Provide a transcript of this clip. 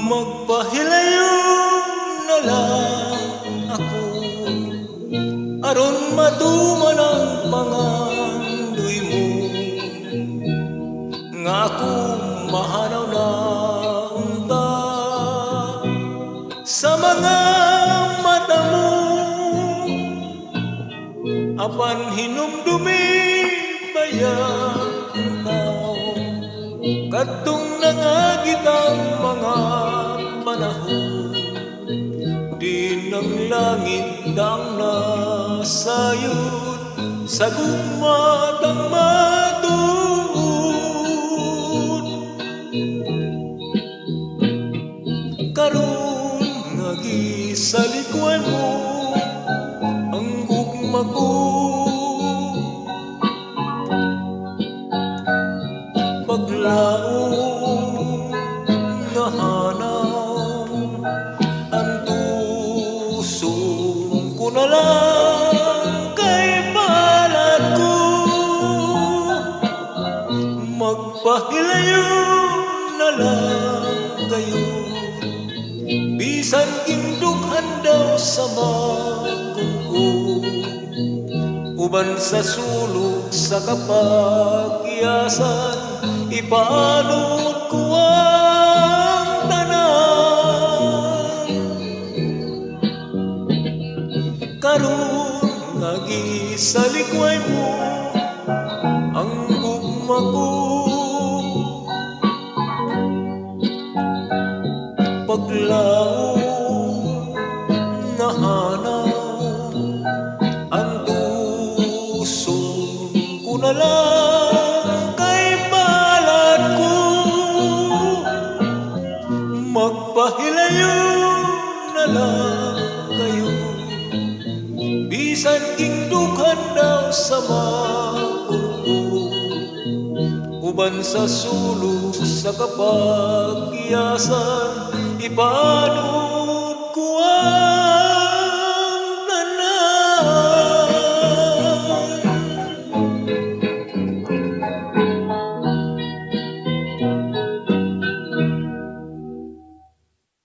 Magpahilayo na lang ako aron matuman ang pangandoy mo nga akong mahanaw na unta sa mga mata mo apan hinumdumi bayang tao kadtong nangagit ang mga panahon di ng langit ang nasayod sa gumatang matuod karon nga gisalikuan mo ang gugma ko paglaong nahanaw ang tusong ko na lang kay palad ko magpahilayo na lang kayo bisan indughan daw sa magungko uban sa sulok sa kapagyasan ipaanod ko ang tanan karon nga gisalikway mo ang gugma ko paglaong nahanaw ang tusong ko na lang kay palad ko magpahilayo na lang kayo bisan indughan daw sa magungko uban sa sulok sa kapagyasan ipaano